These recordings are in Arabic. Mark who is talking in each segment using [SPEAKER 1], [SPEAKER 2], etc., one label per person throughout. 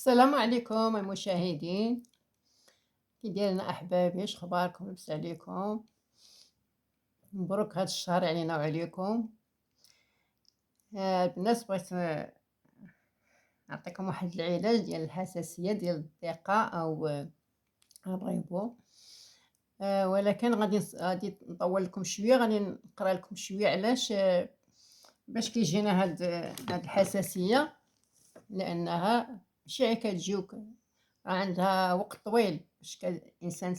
[SPEAKER 1] السلام عليكم المشاهدين. كي دايرين احبابي؟ اش اخباركم؟ لبس عليكم؟ مبروك هاد الشهر علينا وعليكم. الناس بغيت نعطيكم واحد العلاج ديال الحساسيه ديال الضيقه او الريبو. ولكن غادي نطول لكم شويه، غادي نقرا لكم شويه علاش باش كيجينا هاد الحساسيه، لانها ماشي كتجيوك، عندها وقت طويل باش الانسان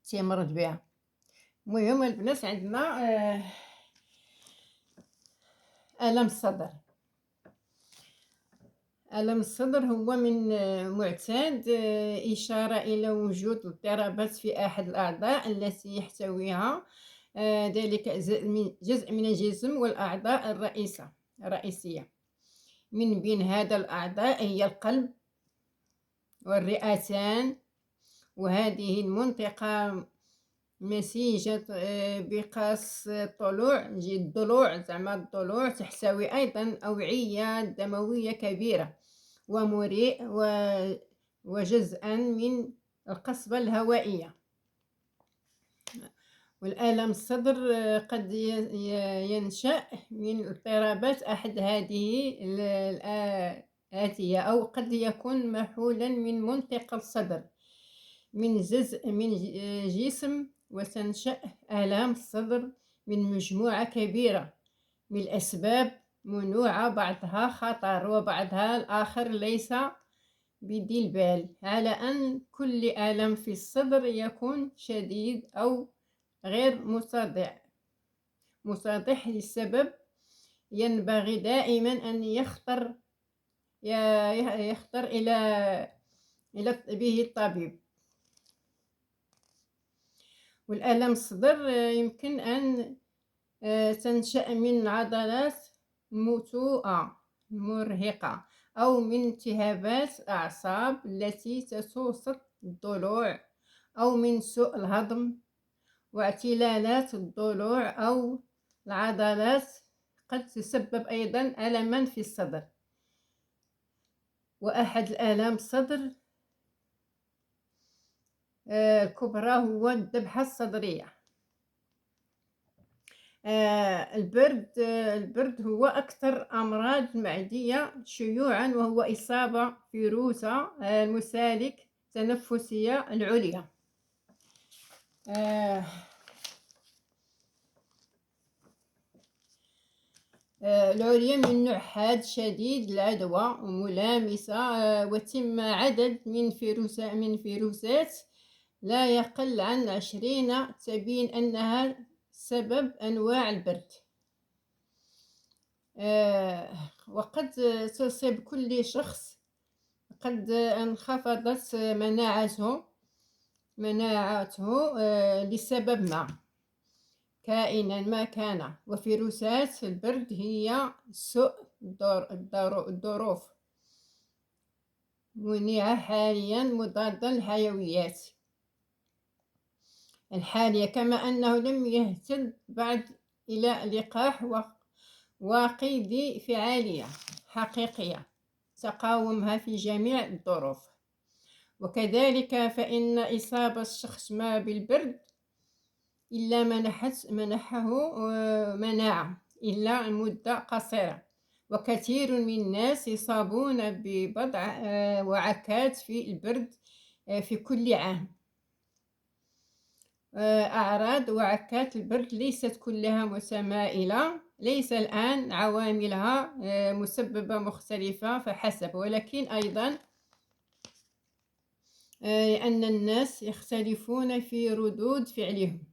[SPEAKER 1] تيمرض بها. المهم البنات عندنا ألم الصدر. ألم الصدر هو من معتاد إشارة إلى وجود اضطرابات في أحد الأعضاء التي يحتويها ذلك جزء من الجسم والأعضاء الرئيسية. من بين هذا الأعضاء هي القلب والرئتان، وهذه المنطقة مسيجة بقاس الضلوع زعما الضلوع، تحتوي أيضا أوعية دموية كبيرة ومريء وجزءا من القصبة الهوائية. والألم الصدر قد ينشأ من اضطرابات أحد هذه الآتية، أو قد يكون محولا من منطقة الصدر من جزء من جسم. وتنشأ آلام الصدر من مجموعة كبيرة من الأسباب منوعة، بعضها خطر وبعضها الآخر ليس بذي البال، على أن كل ألم في الصدر يكون شديد أو غير متضح للسبب. ينبغي دائما أن يخطر إلى به الطبيب. والألم الصدر يمكن أن تنشأ من عضلات متوءة مرهقة، أو من التهابات أعصاب التي توسط الضلوع، أو من سوء الهضم واعتلالات الضلوع أو العضلات. قد تسبب أيضا ألما في الصدر. وأحد الآلام الصدر الكبرى هو الذبحة الصدرية. البرد هو أكثر أمراض المعدية شيوعا، وهو إصابة فيروسة المسالك التنفسية العليا. العليا من نوع حاد شديد العدوى وملامسة، وتم عدد من فيروسات لا يقل عن 20 تبين أنها سبب أنواع البرد. وقد تصيب كل شخص قد انخفضت مناعته لسبب ما، كائنا ما كان. وفيروسات البرد هي سوء الظروف منيعة حاليا مضادة للحيويات الحالية، كما أنه لم يهتد بعد إلى لقاح وقيد فعالية حقيقية تقاومها في جميع الظروف. وكذلك فإن إصابة الشخص ما بالبرد إلا منحه مناعة إلا مدة قصيرة. وكثير من الناس يصابون ببضع وعكات في البرد في كل عام. أعراض وعكات البرد ليست كلها متمائلة، ليس الآن عواملها مسببة مختلفة فحسب، ولكن أيضا أن الناس يختلفون في ردود فعلهم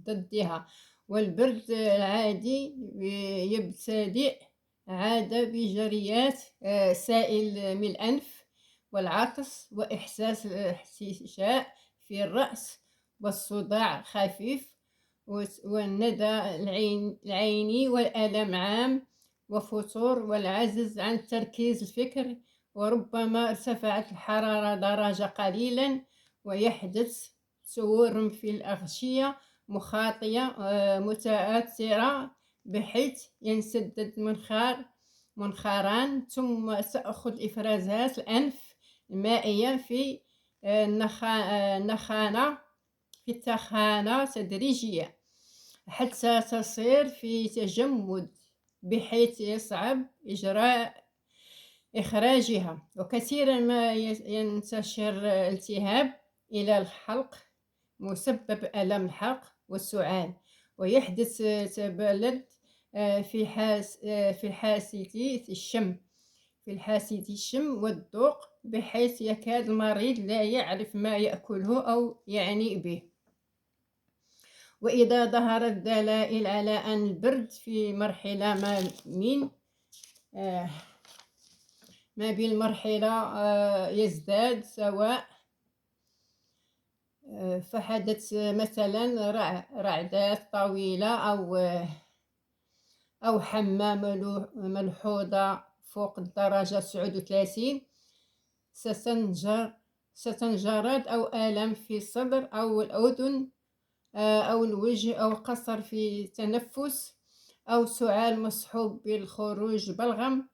[SPEAKER 1] ضدها. والبرد العادي يبتدئ عادة بجريات سائل من الأنف والعطس وإحساس الاحتشاء في الرأس والصداع خفيف والندى العيني والألم عام وفتور والعجز عن التركيز الفكر. وربما ارتفعت الحرارة درجة قليلا ويحدث تورم في الأغشية مخاطية متأثرة، بحيث ينسدد المنخار منخران، ثم تأخذ إفرازات الأنف المائية في النخانة في التخانة تدريجيا حتى تصير في تجمد بحيث يصعب إجراء إخراجها. وكثيرا ما ينتشر الالتهاب إلى الحلق مسبب ألم الحلق والسعال، ويحدث تبلد في حاسة الشم والذوق، بحيث يكاد المريض لا يعرف ما يأكله أو يعني به. وإذا ظهرت دلائل على أن البرد في مرحلة ما بين مرحلة يزداد، سواء فحدث مثلا رعدات طويلة أو حمى ملحوظة فوق الدرجة 39، ستنجرد أو آلام في الصدر أو الأذن أو الوجه أو قصر في التنفس أو سعال مصحوب بالخروج بلغم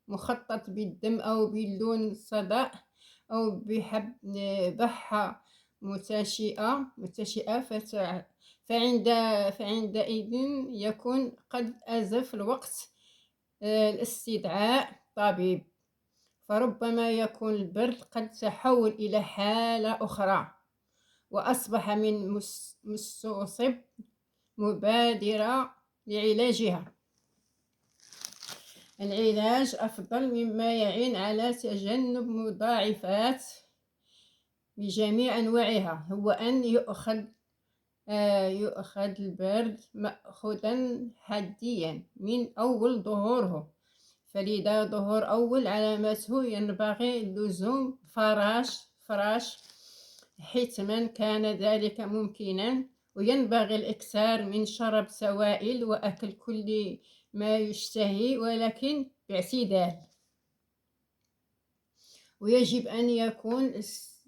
[SPEAKER 1] مخطط بالدم أو باللون صدأ أو بحة متشئة فعندئذ يكون قد أزف الوقت الاستدعاء طبيب، فربما يكون البرد قد تحول إلى حالة أخرى وأصبح من مستصعب مبادرة لعلاجها. العلاج أفضل مما يعين على تجنب مضاعفات بجميع أنواعها هو أن يؤخذ البرد مأخوذا حديا من أول ظهوره، فلذا ظهور أول علاماته ينبغي لزوم فراش حتما كان ذلك ممكنا، وينبغي الإكثار من شرب سوائل وأكل كل ما يشتهي ولكن باعتدال. ويجب أن يكون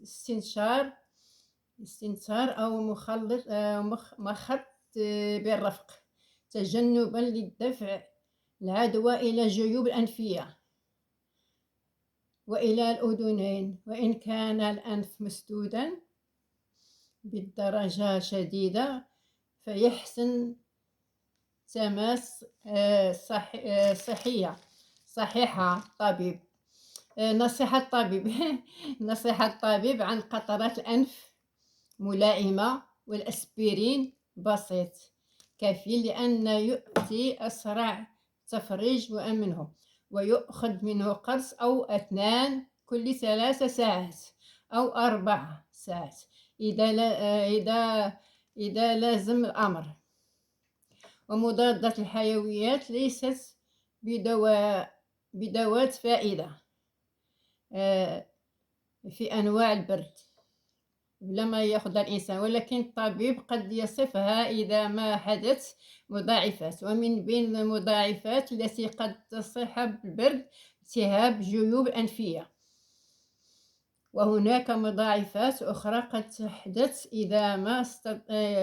[SPEAKER 1] استنشار أو مخط بالرفق تجنبا للدفع العدوى إلى الجيوب الأنفية وإلى الأذنين، وإن كان الأنف مسدودا بالدرجة شديدة فيحسن تماس صحيحة طبيب نصيحة الطبيب عن قطرات الأنف ملائمة والأسبرين بسيط كفيل لأن يؤتي أسرع تفريج وأمنه، ويؤخذ منه قرص أو 2 كل 3 ساعات أو 4 ساعات إذا لازم الأمر. ومضادات الحيويات ليست بدوات فائدة في أنواع البرد لما يأخذ الإنسان، ولكن الطبيب قد يصفها إذا ما حدث مضاعفات. ومن بين المضاعفات التي قد تصحب البرد التهاب جيوب الأنفية، وهناك مضاعفات أخرى قد تحدث إذا ما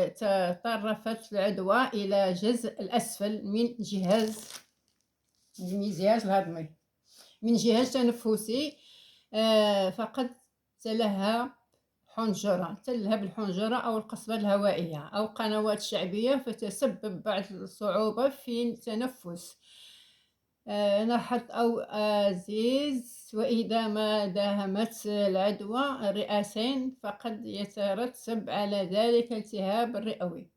[SPEAKER 1] تطرفت العدوى إلى الجزء الأسفل من الجهاز الهضمي من جهاز تنفسي، فقد تلهب الحنجرة أو القصبة الهوائية أو قنوات شعبية، فتسبب بعض الصعوبة في التنفس، نحت أو أزيز. وإذا ما داهمت العدوى الرئتين فقد يترتب على ذلك التهاب الرئوي.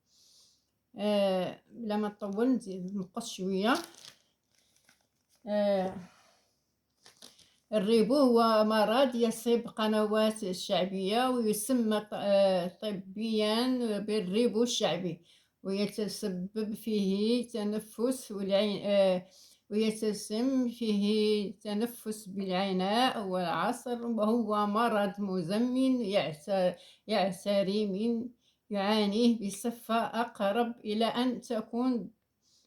[SPEAKER 1] لما نطول نزيد نقص شوية. الربو هو مرض يصيب قنوات الشعبية ويسمى طبيا بالربو الشعبي، ويتسبب فيه تنفس بالعناء والعصر، وهو مرض مزمن يعانيه بصفة أقرب إلى أن تكون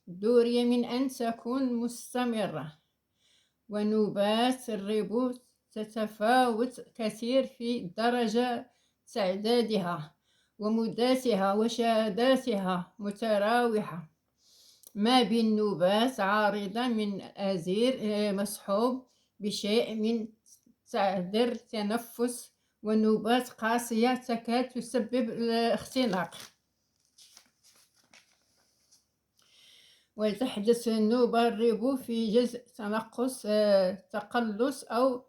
[SPEAKER 1] دورية من أن تكون مستمرة. ونوبات الربو تتفاوت كثير في درجة تعدادها ومدتها، وشهاداتها متراوحة ما بين نوبات عارضة من الآزير مصحوب بشيء من صدر تنفس، ونوبات قاسية تكاد تسبب الاختناق. وتحدث النوبة الربو في جزء تنقص تقلص أو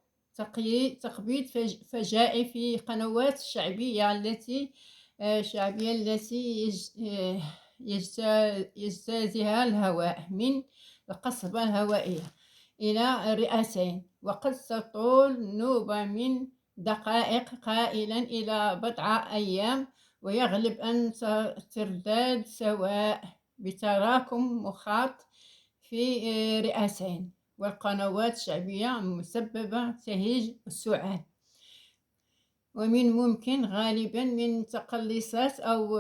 [SPEAKER 1] تقبيض فجائي في قنوات الشعبية التي يجتازها الهواء من القصبة الهوائية إلى الرئتين، وقد تطول نوبة من دقائق قائلا إلى بضعة أيام، ويغلب أن ترداد سواء بتراكم مخاط في رئتين والقنوات الشعبية مسببة تهيج السعال. ومن ممكن غالبا من تقلصات أو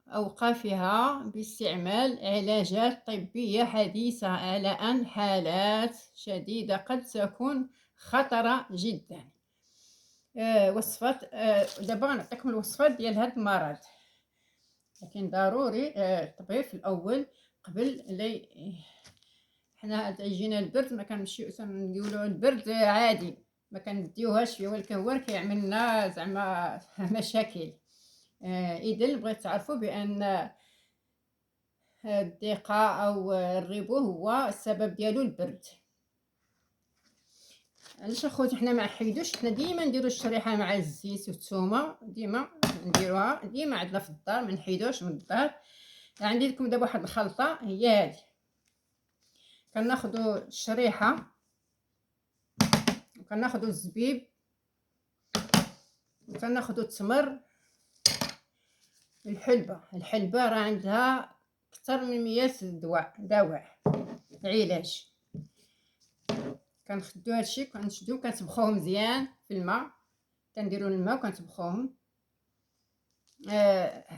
[SPEAKER 1] أوقافها باستعمال علاجات طبية حديثة، على أن حالات شديدة قد تكون خطرة جدا. وصفات دابا غنعطيكم الوصفات ديال هذا المرض، لكن ضروري الطبيب في الاول قبل لي حنا يجينا البرد ما كنمشيو نقولوا البرد عادي ما كنديوهاش فيه، ولكن هو كيعمل لنا زعما مشاكل. اذا بغيت تعرفوا بان الضيقه او الربو هو السبب ديالو البرد. علاش اخوتي حنا ما نحيدوش، حنا ديما نديرو الشريحه مع الزيت والثومه، ديما نديروها ديما عندنا في الدار، ما نحيدوش من الدار. عندي لكم دابا واحد الخلطه هي هذه، كناخذوا الشريحه وكناخذوا الزبيب وكناخذوا التمر. الحلبه راه عندها اكثر من 100 دواء علاج. كنخدو هادشي كنشدو كنطبخوه مزيان في الماء، كنديروا الماء وكنطبخوهم.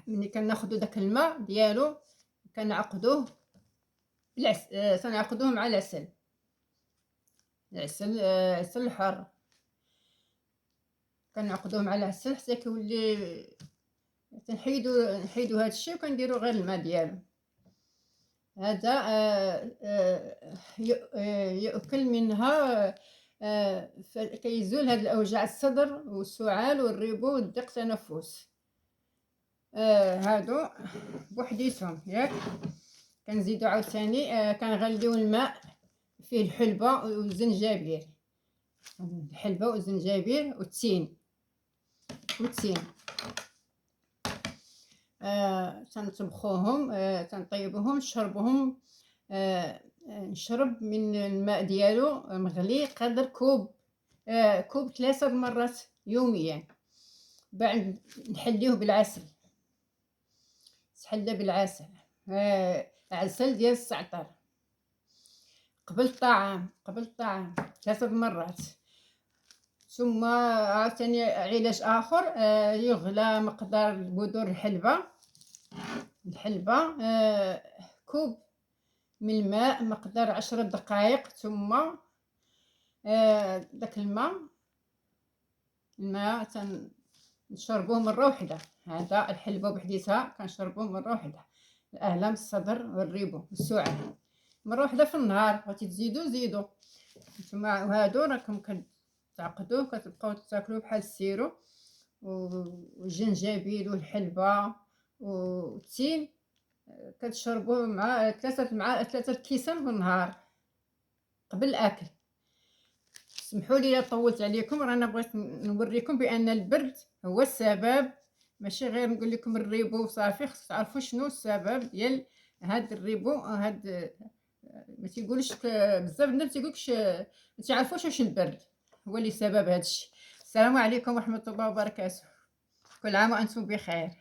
[SPEAKER 1] ملي كناخدو داك الماء ديالو كنعقدوه بالعسل، كنعقدوه مع العسل الحر، كنعقدوه مع العسل حتى كيولي نحيدو هادشي وكنديرو غير الماء ديالو. هذا يؤكل منها كيزول هاد الاوجاع الصدر والسعال والربو والضيق التنفس. هادو بوحديتهم ياك. كنزيدو عاوتاني كنغليو الماء فيه الحلبه والزنجبيل، والتين تنطبخوهم، تنطيبوهم، نشربوهم. نشرب من الماء ديالو مغلي قدر كوب 3 مرات يوميا. بعد نحليوه بالعسل، تحلى بالعسل، عسل ديال الزعتر قبل الطعام 3 مرات. ثم عاوتاني علاج اخر، يغلى مقدار بذور الحلبه كوب من الماء مقدار 10 دقائق، ثم داك الماء نشربوه مره واحده. هذا الحلبه بحديتها كنشربوه مره واحده. الالام الصدر والربو والسعال مره واحده في النهار، بغيتي تزيدو زيدو. نتوما هادو راكم كتعقدوه كتبقاو تاكلوه بحال السيرو والجنجبيل والحلبه والتين، كتشربوه مع 3 كيسان في النهار قبل الاكل. سمحوا لي طولت عليكم، رانا بغيت نوريكم بان البرد هو السبب، ماشي غير نقول لكم الريبو وصافي. خص تعرفوا شنو السبب ديال هاد الريبو. هاد ما تيقولش بزاف الناس تيقولكش ما تعرفوش واش البرد هو اللي سبب هادشي. السلام عليكم ورحمه الله وبركاته، كل عام وانتم بخير.